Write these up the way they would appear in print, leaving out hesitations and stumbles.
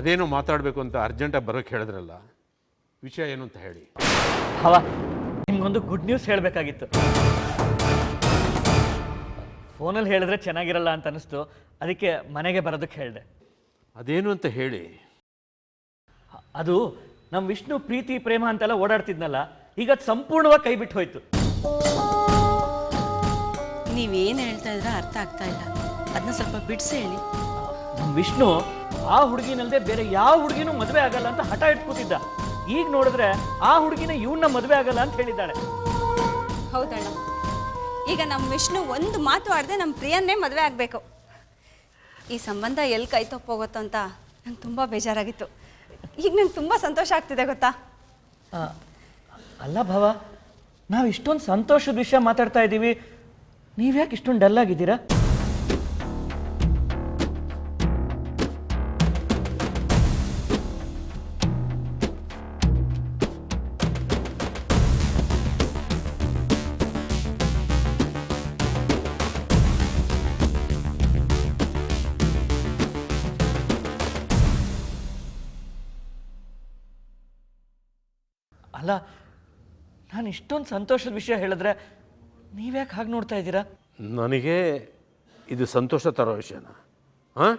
ಅದೇನೋ ಮಾತಾಡಬೇಕು ಅಂತ ಅರ್ಜೆಂಟಾಗಿ ಬರೋಕ್ಕೆ ಹೇಳಿದ್ರಲ್ಲ, ವಿಷಯ ಏನು ಅಂತ ಹೇಳಿ. ಹವ, ನಿಮ್ಗೊಂದು ಗುಡ್ ನ್ಯೂಸ್ ಹೇಳಬೇಕಾಗಿತ್ತು. ಫೋನಲ್ಲಿ ಹೇಳಿದ್ರೆ ಚೆನ್ನಾಗಿರಲ್ಲ ಅಂತ ಅನಿಸ್ತು, ಅದಕ್ಕೆ ಮನೆಗೆ ಬರೋದಕ್ಕೆ ಹೇಳಿದೆ. ಅದೇನು ಅಂತ ಹೇಳಿ. ಅದು ನಮ್ಮ ವಿಷ್ಣು ಪ್ರೀತಿ ಪ್ರೇಮ ಅಂತೆಲ್ಲ ಓಡಾಡ್ತಿದ್ನಲ್ಲ, ಈಗ ಅದು ಸಂಪೂರ್ಣವಾಗಿ ಕೈ ಬಿಟ್ಟು ಹೋಯ್ತು. ನೀವೇನು ಹೇಳ್ತಾ ಇದ್ರೆ ಅರ್ಥ ಆಗ್ತಾ ಇಲ್ಲ, ಅದನ್ನ ಸ್ವಲ್ಪ ಬಿಡಿಸಿ ಹೇಳಿ. ನಮ್ಮ ವಿಷ್ಣು ಆ ಹುಡುಗಿನಲ್ಲದೆ ಬೇರೆ ಯಾವ ಹುಡುಗಿನೂ ಮದುವೆ ಆಗಲ್ಲ ಅಂತ ಹಠ ಇಟ್ಕೂತಿದ್ದ. ಈಗ ನೋಡಿದ್ರೆ ಆ ಹುಡುಗಿನ ಇವನ್ನ ಮದುವೆ ಆಗಲ್ಲ ಅಂತ ಹೇಳಿದ್ದಾಳೆ. ಹೌದಣ್ಣ, ಈಗ ನಮ್ಮ ವಿಷ್ಣು ಒಂದು ಮಾತು ಆಡದೆ ನಮ್ಮ ಪ್ರಿಯನ್ನೇ ಮದುವೆ ಆಗಬೇಕು. ಈ ಸಂಬಂಧ ಎಲ್ಲಿ ಕೈ ತಪ್ಪೋಗುತ್ತೋ ಅಂತ ನಂಗೆ ತುಂಬ ಬೇಜಾರಾಗಿತ್ತು. ಈಗ ನಂಗೆ ತುಂಬ ಸಂತೋಷ ಆಗ್ತಿದೆ ಗೊತ್ತಾ. ಅಲ್ಲ ಭವ, ನಾವು ಇಷ್ಟೊಂದು ಸಂತೋಷದ ವಿಷಯ ಮಾತಾಡ್ತಾ ಇದ್ದೀವಿ, ನೀವ್ಯಾಕೆ ಇಷ್ಟೊಂದು ಡಲ್ ಆಗಿದ್ದೀರಾ? ಅಲ್ಲ, ನಾನು ಇಷ್ಟೊಂದು ಸಂತೋಷದ ವಿಷಯ ಹೇಳಿದ್ರೆ ನೀವ್ಯಾಕೆ ಹಾಗೆ ನೋಡ್ತಾ ಇದ್ದೀರಾ? ನನಗೆ ಇದು ಸಂತೋಷ ತರೋ ವಿಷಯನ. ಹಾಂ,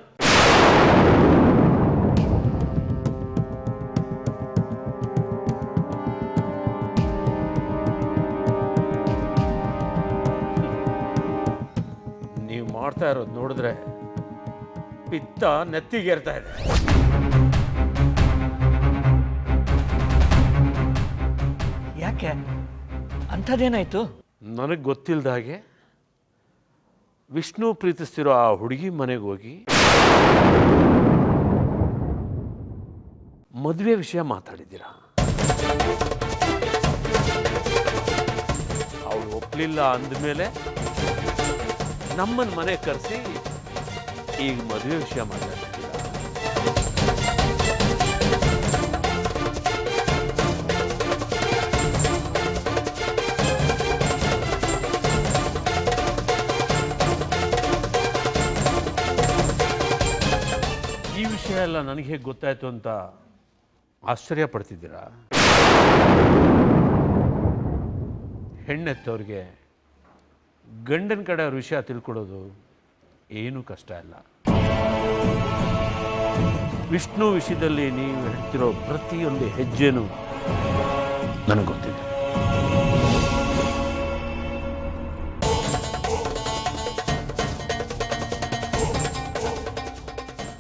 ನೀವು ಮಾಡ್ತಾ ಇರೋದು ನೋಡಿದ್ರೆ ಪಿತ್ತ ನೆತ್ತಿಗೇರ್ತಾ ಇದೆ. ಯಾಕೆ, ಅಂಥದ್ದೇನಾಯ್ತು? ನನಗೆ ಗೊತ್ತಿಲ್ಲದ ಹಾಗೆ ವಿಷ್ಣು ಪ್ರೀತಿಸ್ತಿರೋ ಆ ಹುಡುಗಿ ಮನೆಗೆ ಹೋಗಿ ಮದುವೆ ವಿಷಯ ಮಾತಾಡಿದ್ದೀರಾ. ಅವಳು ಒಪ್ಪಲಿಲ್ಲ ಅಂದಮೇಲೆ ನಮ್ಮನ್ನು ಮನೆ ಕರೆಸಿ ಈಗ ಮದುವೆ ವಿಷಯ ಮಾತಾಡ್ತಿದ್ದೀರಾ. ಈ ವಿಷಯ ಎಲ್ಲ ನನಗೆ ಹೇಗೆ ಗೊತ್ತಾಯ್ತು ಅಂತ ಆಶ್ಚರ್ಯ ಪಡ್ತಿದ್ದೀರಾ? ಹೆಣ್ಣೆತ್ತವ್ರಿಗೆ ಗಂಡನ ಕಡೆ ಅವ್ರ ವಿಷಯ ತಿಳ್ಕೊಡೋದು ಏನೂ ಕಷ್ಟ ಇಲ್ಲ. ವಿಷ್ಣು ವಿಷಯದಲ್ಲಿ ನೀವು ಹೇಳ್ತಿರೋ ಪ್ರತಿಯೊಂದು ಹೆಜ್ಜೆನೂ ನನಗೆ ಗೊತ್ತಿದೆ.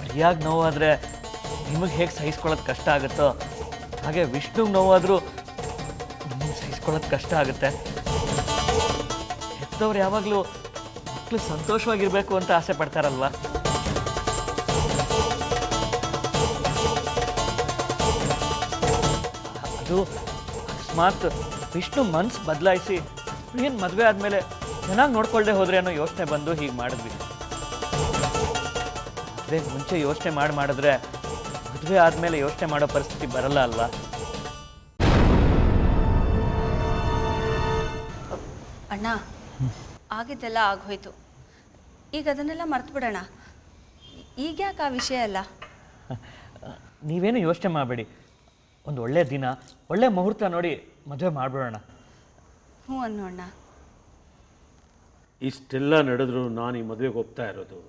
ಪ್ರಿಯಾಗಿ ನೋವಾದರೆ ನಿಮಗೆ ಹೇಗೆ ಸಹಿಸ್ಕೊಳ್ಳೋದು ಕಷ್ಟ ಆಗುತ್ತೋ ಹಾಗೆ ವಿಷ್ಣುಗೆ ನೋವಾದರೂ ನಿಮಗೆ ಸಹಿಸ್ಕೊಳ್ಳೋದು ಕಷ್ಟ ಆಗುತ್ತೆ. ಹೆತ್ತವ್ರು ಯಾವಾಗಲೂ ಮಕ್ಕಳು ಸಂತೋಷವಾಗಿರಬೇಕು ಅಂತ ಆಸೆ ಪಡ್ತಾರಲ್ವ. ಅದು ಅಕಸ್ಮಾತ್ ವಿಷ್ಣು ಮನ್ಸು ಬದಲಾಯಿಸಿ ಪ್ರಿಯನ್ ಮದುವೆ ಆದಮೇಲೆ ಚೆನ್ನಾಗಿ ನೋಡ್ಕೊಳ್ದೆ ಹೋದ್ರೆ ಅನ್ನೋ ಯೋಚನೆ ಬಂದು ಹೀಗೆ ಮಾಡಿದ್ವಿ. ಮದುವೆ ಮುಂಚೆ ಯೋಚನೆ ಮಾಡಿದ್ರೆ ಮದುವೆ ಆದಮೇಲೆ ಯೋಚನೆ ಮಾಡೋ ಪರಿಸ್ಥಿತಿ ಬರಲ್ಲ ಅಲ್ವಾ? ಅಣ್ಣ, ಆಗಿದ್ದೆಲ್ಲ ಆಗೋಯ್ತು, ಈಗ ಅದನ್ನೆಲ್ಲ ಮರ್ತು ಬಿಡೋಣ. ಈಗ ಯಾಕೆ ಆ ವಿಷಯ ಅಲ್ಲ? ನೀವೇನು ಯೋಚನೆ ಮಾಡಬೇಡಿ, ಒಂದು ಒಳ್ಳೆ ದಿನ ಒಳ್ಳೆ ಮುಹೂರ್ತ ನೋಡಿ ಮದುವೆ ಮಾಡಿಬಿಡೋಣ. ಹ್ಞೂ ಅನ್ನೋಣ. ಇಷ್ಟೆಲ್ಲ ನಡೆದ್ರು ನಾನು ಈ ಮದುವೆಗೆ ಒಪ್ತಾ ಇರೋದು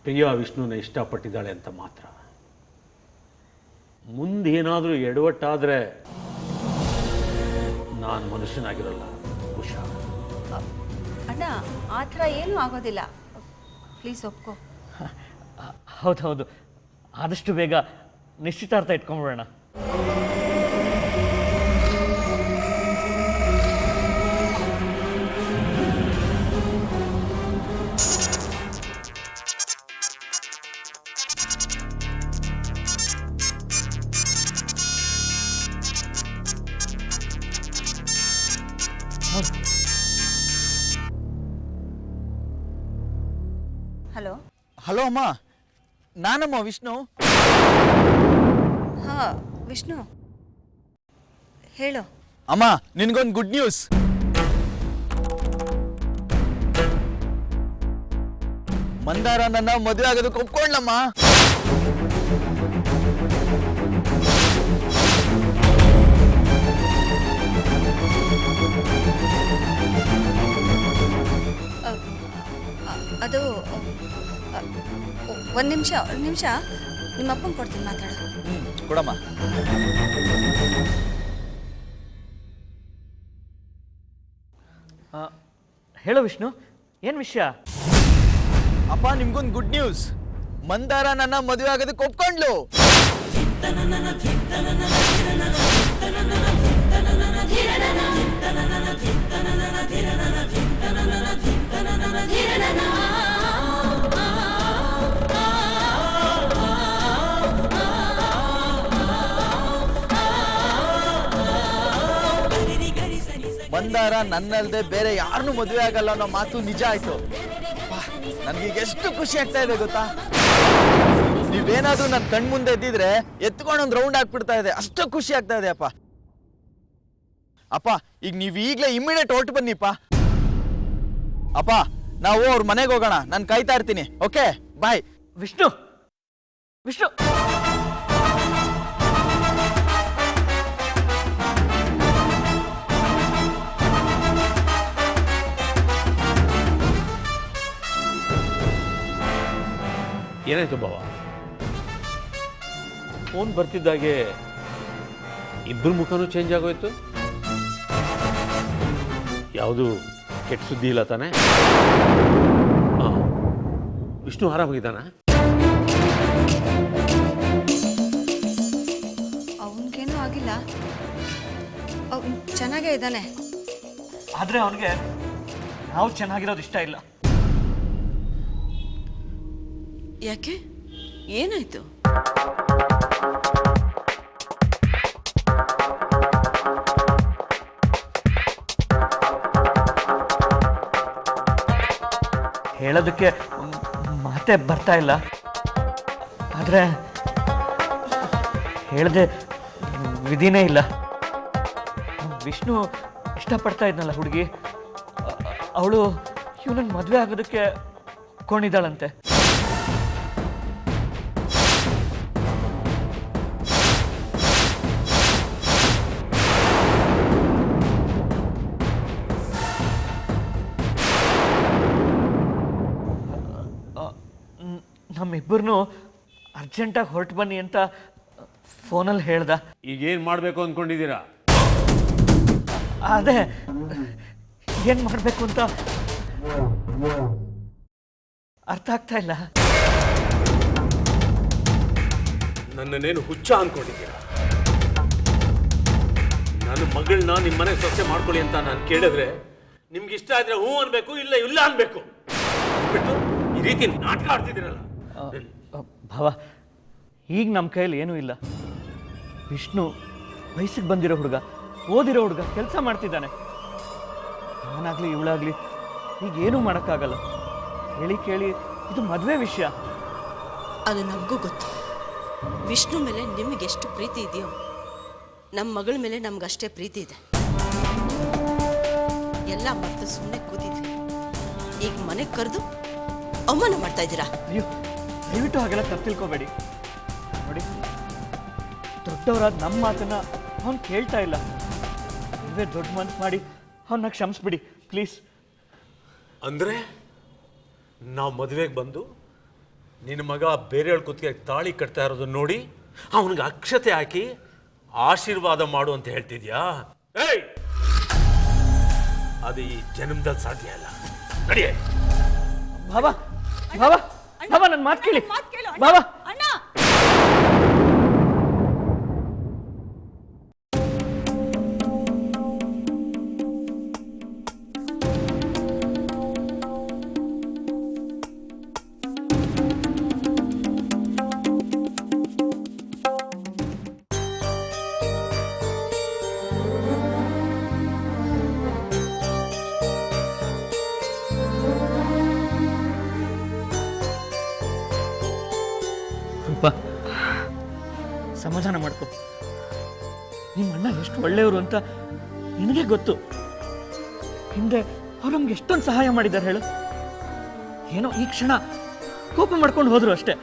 ಪ್ರಿಯಾ ವಿಷ್ಣುನ ಇಷ್ಟಪಟ್ಟಿದ್ದಾಳೆ ಅಂತ ಮಾತ್ರ. ಮುಂದೇನಾದರೂ ಎಡವಟ್ಟಾದರೆ ನಾನು ಮನುಷ್ಯನಾಗಿರಲ್ಲ. ಹುಷಾರ್. ಅಣ್ಣ, ಆ ಥರ ಏನೂ ಆಗೋದಿಲ್ಲ, ಪ್ಲೀಸ್ ಒಪ್ಕೋ. ಹೌದು, ಆದಷ್ಟು ಬೇಗ ನಿಶ್ಚಿತಾರ್ಥ ಇಟ್ಕೊಂಡ್ಬಿಡೋಣ. ಹಲೋ. ಹಲೋ ಅಮ್ಮ, ನಾನಮ್ಮ ವಿಷ್ಣು. ಹಾಂ ವಿಷ್ಣು, ಹೇಳು. ಅಮ್ಮ, ನಿನಗೊಂದು ಗುಡ್ ನ್ಯೂಸ್. ಮಂದಾರ ನನ್ನ ಮದುವೆ ಆಗೋದಕ್ಕೆ ಒಪ್ಕೊಂಡ್ಲಮ್ಮ. ಅದು ಒಂದು ನಿಮಿಷ ನಿಮ್ಮ ಅಪ್ಪಂಗೆ ಕೊಡ್ತೀನಿ, ಮಾತಾಡು. ಕೊಡಮ್ಮ. ಹೇಳೋ ವಿಷ್ಣು, ಏನು ವಿಷಯ? ಅಪ್ಪ ನಿಮ್ಗೊಂದು ಗುಡ್ ನ್ಯೂಸ್. ಮಂದಾರ ನನ್ನ ಮದುವೆ ಆಗೋದಕ್ಕೆ ಒಪ್ಕೊಂಡ್ಲು. ಮಂದಾರ ನನ್ನಲ್ದೆ ಬೇರೆ ಯಾರನ್ನೂ ಮದುವೆ ಆಗಲ್ಲ ಅನ್ನೋ ಮಾತು ನಿಜ ಆಯ್ತು. ನನ್ಗೀಗ ಎಷ್ಟು ಖುಷಿ ಆಗ್ತಾ ಇದೆ ಗೊತ್ತಾ? ನೀವೇನಾದ್ರೂ ನನ್ನ ಕಣ್ಮುಂದೆ ಇದ್ದಿದ್ರೆ ಎತ್ಕೊಂಡೊಂದು ರೌಂಡ್ ಹಾಕ್ಬಿಡ್ತಾ ಇದೆ, ಅಷ್ಟು ಖುಷಿ ಆಗ್ತಾ ಇದೆ ಅಪ್ಪ. ಅಪ್ಪ ಈಗ ನೀವು ಈಗಲೇ ಇಮ್ಮಿಡಿಯೇಟ್ ಹೊರಟು ಬನ್ನಿಪ್ಪ. ಅಪ್ಪ ನಾವು ಅವ್ರ ಮನೆಗೆ ಹೋಗೋಣ, ನಾನು ಕಾಯ್ತಾ ಇರ್ತೀನಿ. Okay bye. ವಿಷ್ಣು ವಿಷ್ಣು ಏನಾಯ್ತು ಬಾವ? ಫೋನ್ ಬರ್ತಿದ್ದಾಗೆ ಇಬ್ಬರ ಮುಖನೂ ಚೇಂಜ್ ಆಗೋಯ್ತು. ಯಾವುದು ಕೆಟ್ಟ ಸುದ್ದಿ ಇಲ್ಲ ತಾನೆ? ಹಾಂ, ವಿಷ್ಣು ಆರಾಮಾಗಿದ್ದಾನ? ಅವನಿಗೇನೂ ಆಗಿಲ್ಲ, ಅವ್ನು ಚೆನ್ನಾಗೇ ಇದ್ದಾನೆ. ಆದರೆ ಅವನಿಗೆ ನಾವು ಚೆನ್ನಾಗಿರೋದು ಇಷ್ಟ ಇಲ್ಲ. ಯಾಕೆ, ಏನಾಯ್ತು? ಹೇಳೋದಕ್ಕೆ ಮಾತೇ ಬರ್ತಾ ಇಲ್ಲ. ಆದರೆ ಹೇಳದೆ ವಿಧಿನೇ ಇಲ್ಲ. ವಿಷ್ಣು ಇಷ್ಟಪಡ್ತಾ ಇದ್ನಲ್ಲ ಹುಡುಗಿ, ಅವಳು ಇವನನ್ನು ಮದುವೆ ಆಗೋದಕ್ಕೆ ಕೊಂಡಿದ್ದಾಳಂತೆ. ನಮ್ಮಿಬ್ಬರನ್ನು ಅರ್ಜೆಂಟಾಗಿ ಹೊರಟು ಬನ್ನಿ ಅಂತ ಫೋನಲ್ಲಿ ಹೇಳ್ದ. ಈಗೇನು ಮಾಡಬೇಕು ಅಂದ್ಕೊಂಡಿದ್ದೀರಾ? ಅದೇ ಏನು ಮಾಡಬೇಕು ಅಂತ ಅರ್ಥ ಆಗ್ತಾ ಇಲ್ಲ. ನನ್ನನ್ನೇನು ಹುಚ್ಚ ಅಂದ್ಕೊಂಡಿದ್ದೀರಾ? ನನ್ನ ಮಗಳನ್ನ ನಿಮ್ಮ ಮನೆಗೆ ಸೊಸೆ ಮಾಡ್ಕೊಳ್ಳಿ ಅಂತ ನಾನು ಕೇಳಿದ್ರೆ ನಿಮ್ಗೆ ಇಷ್ಟ ಆದರೆ ಹ್ಞೂ ಅನ್ಬೇಕು, ಇಲ್ಲ ಇಲ್ಲ ಅನ್ಬೇಕು. ಬಿಟ್ಟು ಈ ರೀತಿ ನಾಟಕ ಆಡ್ತಿದ್ದೀರಲ್ಲ. ಭಾವ, ಈಗ ನಮ್ಮ ಕೈಯಲ್ಲಿ ಏನೂ ಇಲ್ಲ. ವಿಷ್ಣು ವಯಸ್ಸಿಗೆ ಬಂದಿರೋ ಹುಡುಗ, ಓದಿರೋ ಹುಡುಗ, ಕೆಲಸ ಮಾಡ್ತಿದ್ದಾನೆ. ನಾನಾಗಲಿ ಇವಳಾಗಲಿ ಈಗ ಏನೂ ಮಾಡೋಕ್ಕಾಗಲ್ಲ. ಹೇಳಿ ಕೇಳಿ ಇದು ಮದುವೆ ವಿಷಯ. ಅದು ನಮಗೂ ಗೊತ್ತು. ವಿಷ್ಣು ಮೇಲೆ ನಿಮಗೆಷ್ಟು ಪ್ರೀತಿ ಇದೆಯೋ ನಮ್ಮ ಮಗಳ ಮೇಲೆ ನಮ್ಗಷ್ಟೇ ಪ್ರೀತಿ ಇದೆ. ಎಲ್ಲ ಮರೆತು ಸುಮ್ಮನೆ ಕೂತಿದ್ವಿ. ಈಗ ಮನೆಗೆ ಕರೆದು ಅವಮಾನ ಮಾಡ್ತಾ ಇದ್ದೀರಾ. ಅಯ್ಯೋ, ದಯವಿಟ್ಟು ಹಾಗೆಲ್ಲ ತಪ್ಪು ತಿಳ್ಕೊಬೇಡಿ. ನೋಡಿ, ದೊಡ್ಡವರಾದ ನಮ್ಮ ಮಾತನ್ನ ಅವನು ಕೇಳ್ತಾ ಇಲ್ಲ. ನೀವೇ ದೊಡ್ಡ ಮನಸ್ಸು ಮಾಡಿ ಅವನ್ನ ಕ್ಷಮಿಸ್ಬಿಡಿ ಪ್ಲೀಸ್. ಅಂದರೆ ನಾವು ಮದುವೆಗೆ ಬಂದು ನಿನ್ನ ಮಗ ಬೇರೆಯವ್ರ ಕುತ್ತಿಗೆ ತಾಳಿ ಕಟ್ತಾ ಇರೋದನ್ನ ನೋಡಿ ಅವನಿಗೆ ಅಕ್ಷತೆ ಹಾಕಿ ಆಶೀರ್ವಾದ ಮಾಡು ಅಂತ ಹೇಳ್ತಿದ್ಯಾ? ಏಯ್, ಅದು ಈ ಜನ್ಮದಲ್ಲಿ ಸಾಧ್ಯ ಅಲ್ಲ. ನಡಿಯೇ. ಬಾಬಾ ಬಾಬಾ ಬಾಬಾ, ನನ್ನ ಮಾತು ಕೇಳಿ ಬಾಬಾ. ಅಣ್ಣ, ಸ್ವಲ್ಪ ಸಮಾಧಾನ ಮಾಡ್ಕೊ. ನಿಮ್ಮ ಅಣ್ಣ ಎಷ್ಟು ಒಳ್ಳೆಯವರು ಅಂತ ನಿನಗೆ ಗೊತ್ತು. ಹಿಂದೆ ಅವ್ರು ನಮ್ಗೆ ಎಷ್ಟೊಂದು ಸಹಾಯ ಮಾಡಿದ್ದಾರೆ ಹೇಳು. ಏನೋ ಈ ಕ್ಷಣ ಕೋಪ ಮಾಡ್ಕೊಂಡು ಹೋದ್ರು ಅಷ್ಟೇ.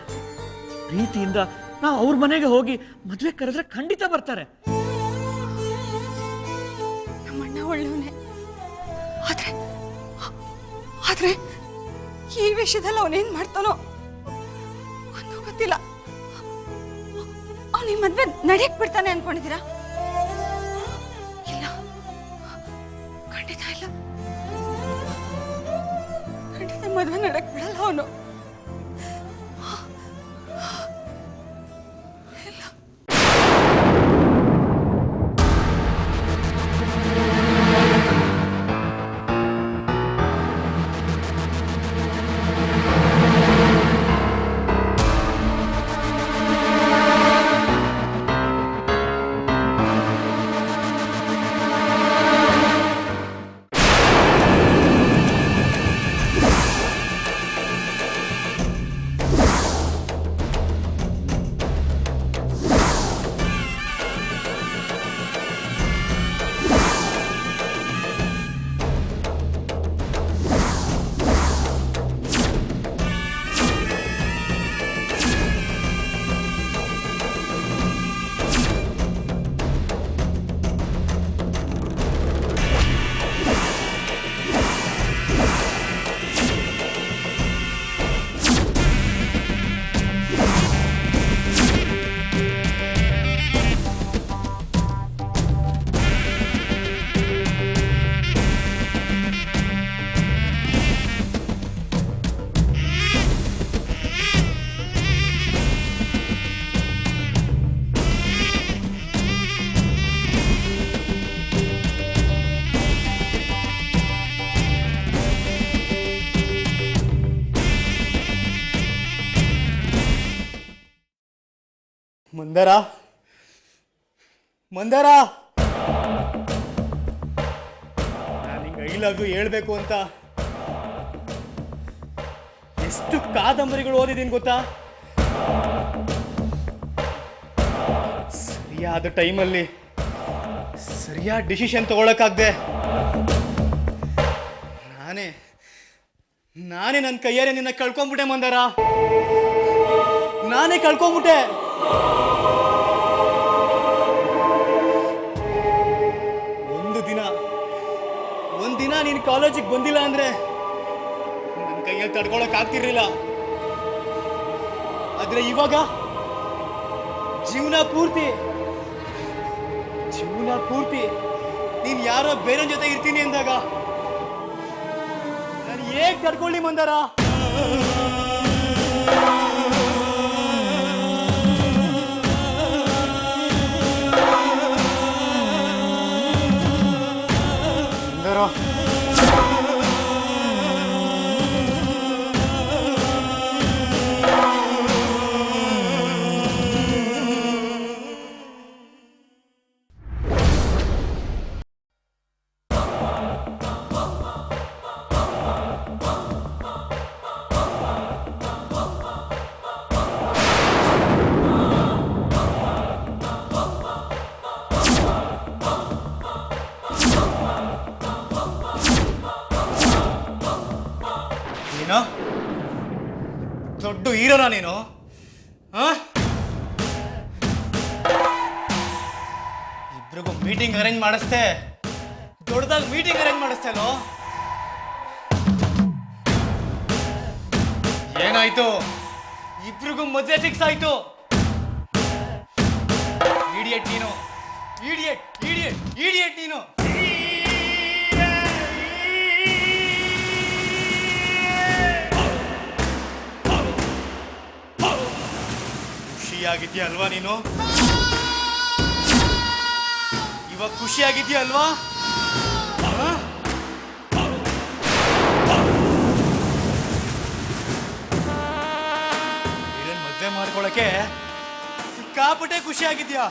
ಪ್ರೀತಿಯಿಂದ ನಾವು ಅವ್ರ ಮನೆಗೆ ಹೋಗಿ ಮದುವೆ ಕರೆದ್ರೆ ಖಂಡಿತ ಬರ್ತಾರೆ. ನಮ್ಮಣ್ಣ ಒಳ್ಳೆಯವನೇ, ಆದ್ರೆ ಈ ವಿಷಯದಲ್ಲಿ ಅವನೇನ್ ಮಾಡ್ತಾನೋ ಒಂದು ಗೊತ್ತಿಲ್ಲ. ಅವನ ಈ ಮದ್ವೆ ನಡೆಯಕ್ ಬಿಡ್ತಾನೆ ಅನ್ಕೊಂಡಿದ್ದೀರಾ? ಇಲ್ಲ, ಖಂಡಿತ ಇಲ್ಲ. ಖಂಡಿತ ಮದ್ವೆ ನಡೆಯಕ್ ಬಿಡಲ್ಲ ಅವನು. ಮಂದಾರ, ಮಂದಾರ, ನಾನು ಹಿಂಗೆ ಐ ಲವ್ ಯು ಹೇಳ್ಬೇಕು ಅಂತ ಎಷ್ಟು ಕಾದಂಬರಿಗಳು ಓದಿದ್ದೀನಿ ಗೊತ್ತಾ? ಸರಿಯಾದ ಟೈಮಲ್ಲಿ ಸರಿಯಾದ ಡಿಸಿಷನ್ ತಗೊಳಕ್ಕಾಗ್ದೆ ನಾನೇ ನನ್ನ ಕೈಯಾರೆ ನಿನ್ನ ಕಳ್ಕೊಂಡ್ಬಿಟ್ಟೆ ಮಂದಾರ, ನಾನೇ ಕಳ್ಕೊಂಡ್ಬಿಟ್ಟೆ. ಒಂದಿನ ನೀನು ಕಾಲೇಜಿಗೆ ಬಂದಿಲ್ಲ ಅಂದ್ರೆ ನನ್ನ ಕೈಯಲ್ಲಿ ತಡ್ಕೊಳಕ್ ಆಗ್ತಿರ್ಲಿಲ್ಲ. ಆದ್ರೆ ಇವಾಗ ಜೀವನ ಪೂರ್ತಿ ನೀನ್ ಯಾರೋ ಬೇರೆ ಜೊತೆ ಇರ್ತೀನಿ ಅಂದಾಗ ನಾನು ಹೇಗ್ ತಡ್ಕೊಳ್ಳಿ ಮಂದಾರ? ದೊಡ್ಡ ಹೀರೋನಾ ನೀನು? ಇಬ್ರಿಗೂ ಮೀಟಿಂಗ್ ಅರೇಂಜ್ ಮಾಡಿಸ್ತೆ, ದೊಡ್ಡದಾಗಿ ಮೀಟಿಂಗ್ ಅರೇಂಜ್ ಮಾಡಿಸ್ತೇನೋ? ಏನಾಯ್ತು? ಇಬ್ರಿಗೂ ಮದುವೆ ಫಿಕ್ಸ್ ಆಯ್ತು. ಇಡಿಯಟ್ ನೀನು, ಇಡಿಯಟ್ ನೀನು. ಖುಷಿಯಾಗಿದ್ಯಾ ಅಲ್ವಾ ನೀನು? ಇವಾಗ ಖುಷಿಯಾಗಿದ್ಯಾ ಅಲ್ವಾ? ಇದನ್ನ ಮದುವೆ ಮಾಡ್ಕೊಳಕ್ಕೆ ಸಿಕ್ಕಾಪಟ್ಟೆ ಖುಷಿಯಾಗಿದ್ಯಾ?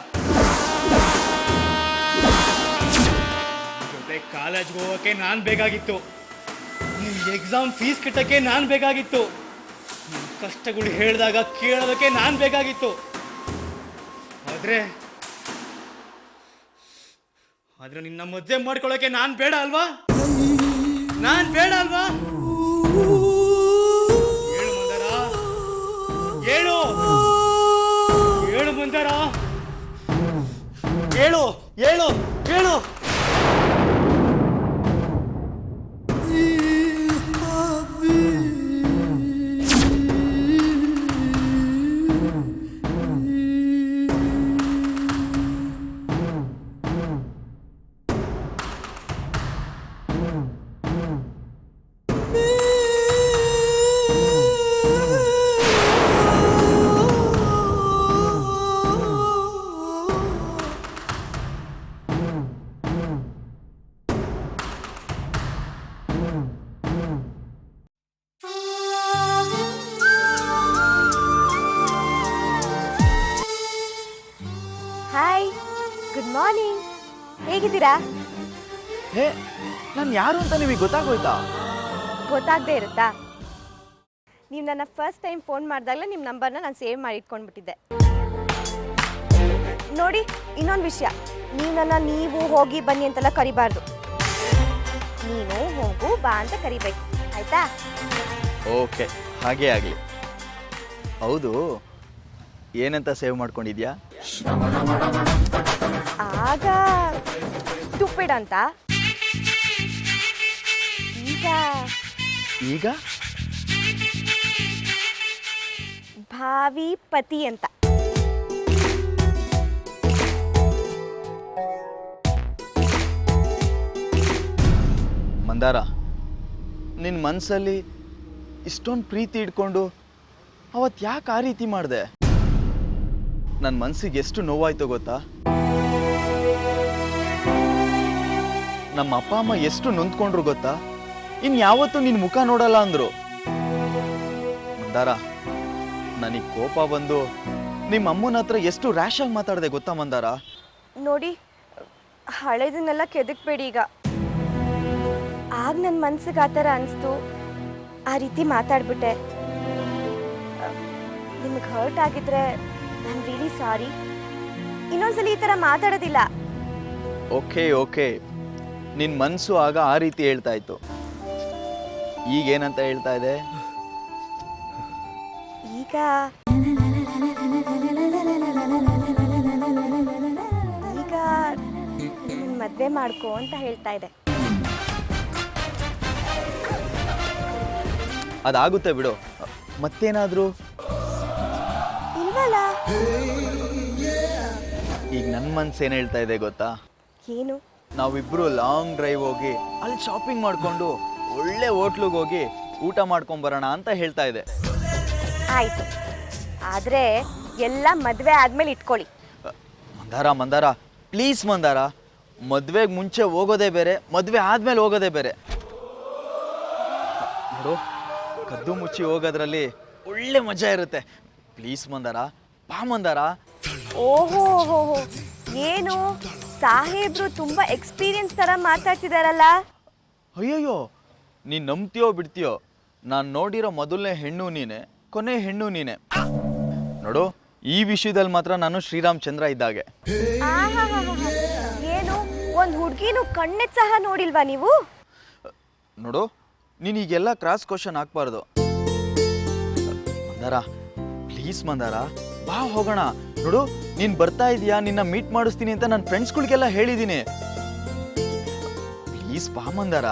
ಜೊತೆ ಕಾಲೇಜ್ಗೆ ಹೋಗೋಕೆ ನಾನು ಬೇಕಾಗಿತ್ತು, ನಿನ್ ಎಕ್ಸಾಮ್ ಫೀಸ್ ಕಟ್ಟಕ್ಕೆ ನಾನು ಬೇಕಾಗಿತ್ತು, ನಿನ್ ಕಷ್ಟಗಳು ಹೇಳಿದಾಗ ಕೇಳೋದಕ್ಕೆ ನಾನು ಬೇಕಾಗಿತ್ತು. ಆದ್ರೆ ನಿನ್ನ ಮದುವೆ ಮಾಡ್ಕೊಳ್ಳೋಕೆ ನಾನು ಬೇಡ ಅಲ್ವಾ? ಹೇಳು ಮಂದಾರ, ಹೇಳು ಮಂದಾರ, ಹೇಳು. ಹೇಗಿದ್ದೀರಾ? ಹೇ, ನಾನು ಯಾರು ಅಂತ ನಿಮಗೆ ಗೊತ್ತಾಗೋಯ್ತಾ? ಗೊತ್ತಾಗದೇ ಇರುತ್ತಾ? ನೀವು ನನ್ನ ಫಸ್ಟ್ ಟೈಮ್ ಫೋನ್ ಮಾಡಿದಾಗಲೇ ನಿಮ್ಮ ನಂಬರ್ನ ನಾನು ಸೇವ್ ಮಾಡಿ ಇಟ್ಕೊಂಡ್ಬಿಟ್ಟಿದ್ದೆ. ನೋಡಿ, ಇನ್ನೊಂದು ವಿಷಯ, ನೀವು ಹೋಗಿ ಬನ್ನಿ ಅಂತೆಲ್ಲ ಕರಿಬಾರ್ದು. ನೀನು ಹೋಗು ಬಾ ಅಂತ ಕರಿಬೇಕು, ಆಯ್ತಾ? ಓಕೆ, ಹಾಗೇ ಆಗಲಿ. ಹೌದು, ಏನಂತ ಸೇವ್ ಮಾಡ್ಕೊಂಡಿದ್ಯಾ? ಆಗ ಸ್ಟುಪಿಡ್ ಅಂತ, ಈಗ ಭಾವಿ ಪತಿ ಅಂತ. ಮಂದಾರ, ನಿನ್ನ ಮನಸ್ಸಲ್ಲಿ ಇಷ್ಟೊಂದು ಪ್ರೀತಿ ಇಟ್ಕೊಂಡು ಅವತ್ತು ಯಾಕೆ ಆ ರೀತಿ ಮಾಡಿದೆ? ನನ್ನ ಮನಸ್ಸಿಗೆ ಎಷ್ಟು ನೋವಾಯ್ತು ಗೊತ್ತಾ? ನಮ್ಮ ಅಪ್ಪ ಅಮ್ಮ ಎಷ್ಟು ನೊಂದ್ಕೊಂಡ್ರು ಗೊತ್ತಾ? ಇನ್ಯಾವತ್ತೂ ನಿನ್ನ ಮುಖ ನೋಡಲ್ಲ ಅಂದ್ರು. ಮಂದಾರ, ನನಗೆ ಕೋಪ ಬಂದು ನಿಮ್ಮ ಅಮ್ಮನ ಹತ್ರ ಎಷ್ಟು ರ್ಯಾಶ್ ಆಗಿ ಮಾತಾಡಿದೆ ಗೊತ್ತಾ ಮಂದಾರ? ನೋಡಿ, ಹಳೆದನ್ನೆಲ್ಲ ಕೆದಕ್ಬೇಡಿ ಈಗ. ಆಗ ನನ್ನ ಮನ್ಸಿಗೆ ಆ ಥರ ಅನಿಸ್ತು, ಆ ರೀತಿ ಮಾತಾಡ್ಬಿಟ್ಟೆ. ನಿಮಗೆ ಹರ್ಟ್ ಆಗಿದ್ರೆ ಐ ಆಮ್ ರಿಯಲಿ ಸಾರಿ. ಇನ್ನೊಂದ್ಸಲಿ ಈ ಥರ ಮಾತಾಡೋದಿಲ್ಲ. ಓಕೆ ಓಕೆ, ನಿನ್ನ ಮನಸ್ಸು ಆಗ ಆ ರೀತಿ ಹೇಳ್ತಾ ಇತ್ತು, ಈಗೇನಂತ ಹೇಳ್ತಾ ಇದೆ? ಈಗ ಈಗ ಮದುವೆ ಮಾಡ್ಕೋ ಅಂತ ಹೇಳ್ತಾ ಇದೆ. ಅದಾಗುತ್ತೆ ಬಿಡು, ಮತ್ತೇನಾದರೂ? ಇಲ್ವಲ್ಲ. ಈಗ ನನ್ನ ಮನ್ಸು ಏನು ಹೇಳ್ತಾ ಇದೆ ಗೊತ್ತಾ? ಏನು? ನಾವಿಬ್ರು ಲಾಂಗ್ ಡ್ರೈವ್ ಹೋಗಿ ಅಲ್ಲಿ ಶಾಪಿಂಗ್ ಮಾಡಿಕೊಂಡು ಒಳ್ಳೆ ಹೋಟ್ಲಿಗೆ ಹೋಗಿ ಊಟ ಮಾಡ್ಕೊಂಬರೋಣ ಅಂತ ಹೇಳ್ತಾ ಇದೆ. ಆಯ್ತು, ಆದರೆ ಎಲ್ಲ ಮದುವೆ ಆದ್ಮೇಲೆ ಇಟ್ಕೊಳ್ಳಿ. ಮಂದಾರ ಪ್ಲೀಸ್ ಮಂದಾರ, ಮದುವೆಗೆ ಮುಂಚೆ ಹೋಗೋದೇ ಬೇರೆ, ಮದುವೆ ಆದ್ಮೇಲೆ ಹೋಗೋದೇ ಬೇರೆ. ನೋಡು, ಕದ್ದು ಮುಚ್ಚಿ ಹೋಗೋದ್ರಲ್ಲಿ ಒಳ್ಳೆ ಮಜಾ ಇರುತ್ತೆ. ಪ್ಲೀಸ್ ಮಂದಾರ, ಬಾ ಮಂದಾರ. ಓಹೋ ಹೋ, ಏನು ಸಾಹೇಬ್ರು ತುಂಬಾ ಎಕ್ಸ್ಪೀರಿಯನ್ಸ್ ತರ ಮಾತಾಡ್ತಿದಾರಲ್ಲ. ಅಯ್ಯಯ್ಯೋ, ನೀನು ನಂಬ್ತೀಯೋ ಬಿಡ್ತೀಯೋ, ನಾನು ನೋಡಿರೋ ಮೊದಲನೇ ಹೆಣ್ಣು ನೀನೆ, ಕೊನೆ ಹೆಣ್ಣು ನೀನೆ. ನೋಡು, ಈ ವಿಷಯದಲ್ಲಿ ಮಾತ್ರ ನಾನು ಶ್ರೀರಾಮಚಂದ್ರ ಇದ್ದಾಗೆ. ಏನು, ಒಂದು ಹುಡುಗಿನೂ ಕಣ್ಣೆತ್ ಸಹ ನೋಡಿಲ್ವಾ ನೀವು? ನೋಡು, ನೀನು ಈಗೆಲ್ಲ ಕ್ರಾಸ್ ಕ್ವಶನ್ ಹಾಕ್ಬಾರ್ದು. ಮಂದಾರ ಪ್ಲೀಸ್ ಮಂದಾರ, ಬಾ ಹೋಗೋಣ. ನೋಡು, ನೀನು ಬರ್ತಾ ಇದೀಯಾ, ನಿನ್ನ ಮೀಟ್ ಮಾಡಿಸ್ತೀನಿ ಅಂತ ನನ್ನ ಫ್ರೆಂಡ್ಸ್ಗಳಿಗೆಲ್ಲ ಹೇಳಿದ್ದೀನಿ. ಪ್ಲೀಸ್ ಬಾ ಮಂದಾರ.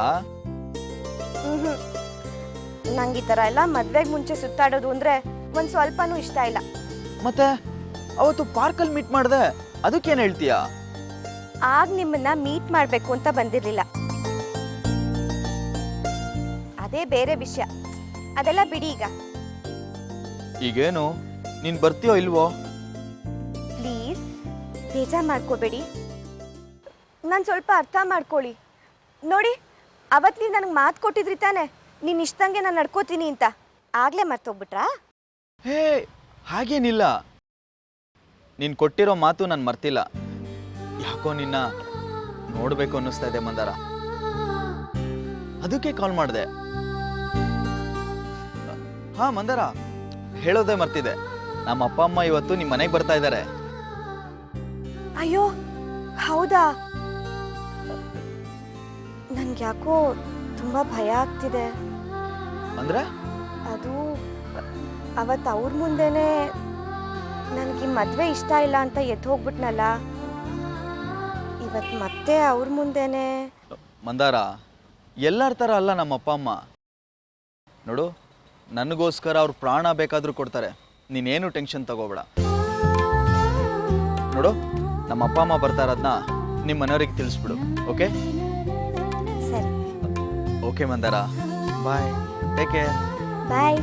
ನಂಗೆ ಈ ಥರ ಎಲ್ಲ ಮದ್ವೆಗೆ ಮುಂಚೆ ಸುತ್ತಾಡೋದು ಅಂದ್ರೆ ಒಂದು ಸ್ವಲ್ಪನೂ ಇಷ್ಟ ಇಲ್ಲ. ಮತ್ತೆ ಅವತ್ತು ಪಾರ್ಕಲ್ಲಿ ಮೀಟ್ ಮಾಡಿದೆ, ಅದಕ್ಕೇನು ಹೇಳ್ತೀಯಾ? ಆಗ ನಿಮ್ಮನ್ನ ಮೀಟ್ ಮಾಡಬೇಕು ಅಂತ ಬಂದಿರಲಿಲ್ಲ, ಅದೇ ಬೇರೆ ವಿಷಯ. ಅದೆಲ್ಲ ಬಿಡಿ ಈಗ. ಈಗೇನು, ನೀನು ಬರ್ತೀಯೋ ಇಲ್ವೋ? ಪ್ಲೀಸ್ ಬೇಜಾರು ಮಾಡ್ಕೋಬೇಡಿ, ನಾನು ಸ್ವಲ್ಪ ಅರ್ಥ ಮಾಡ್ಕೊಳ್ಳಿ. ನೋಡಿ, ಅವತ್ತು ನೀವು ನನಗೆ ಮಾತು ಕೊಟ್ಟಿದ್ರಿ ತಾನೆ, ನೀನು ಇಷ್ಟಂಗೆ ನಾನು ನಡ್ಕೋತೀನಿ ಅಂತ. ಆಗಲೇ ಮರ್ತೋಗ್ಬಿಟ್ರಾ? ಹೇ, ಹಾಗೇನಿಲ್ಲ. ನೀನು ಕೊಟ್ಟಿರೋ ಮಾತು ನಾನು ಮರ್ತಿಲ್ಲ. ಯಾಕೋ ನಿನ್ನ ನೋಡಬೇಕು ಅನ್ನಿಸ್ತಾ ಇದೆ ಮಂದಾರ, ಅದಕ್ಕೆ ಕಾಲ್ ಮಾಡಿದೆ. ಹಾ ಮಂದಾರ, ಹೇಳೋದೇ ಮರ್ತಿದೆ, ನಮ್ಮ ಅಪ್ಪ ಅಮ್ಮ ಇವತ್ತು ನಿಮ್ಮ ಮನೆಗೆ ಬರ್ತಾ ಇದ್ದಾರೆ. ಅಯ್ಯೋ ಹೌದಾ? ನನ್ಗೆ ಯಾಕೋ ತುಂಬ ಭಯ ಆಗ್ತಿದೆ. ಅಂದ್ರೆ? ಅದು ಅವತ್ತು ಅವ್ರ ಮುಂದೆನೆ ನನಗೆ ಮದುವೆ ಇಷ್ಟ ಇಲ್ಲ ಅಂತ ಎದ್ದು ಹೋಗ್ಬಿಟ್ನಲ್ಲ, ಇವತ್ತು ಮತ್ತೆ ಅವ್ರ ಮುಂದೆನೆ. ಮಂದಾರ, ಎಲ್ಲರ ಥರ ಅಲ್ಲ ನಮ್ಮ ಅಪ್ಪ ಅಮ್ಮ. ನೋಡು, ನನಗೋಸ್ಕರ ಅವ್ರ ಪ್ರಾಣ ಬೇಕಾದರೂ ಕೊಡ್ತಾರೆ, ನೀನೇನು ಟೆನ್ಷನ್ ತಗೋಬೇಡ. ನೋಡು, ನಮ್ಮ ಅಪ್ಪ ಅಮ್ಮ ಬರ್ತಾ ಇರೋದನ್ನ ನಿಮ್ಮ ಮನೆಯವ್ರಿಗೆ ತಿಳಿಸ್ಬಿಡು, ಓಕೆ? ಸರಿ. ಓಕೆ ಮಂದಾರ, ಬಾಯ್, ಟೇಕ್ ಕೇರ್. ಬಾಯ್.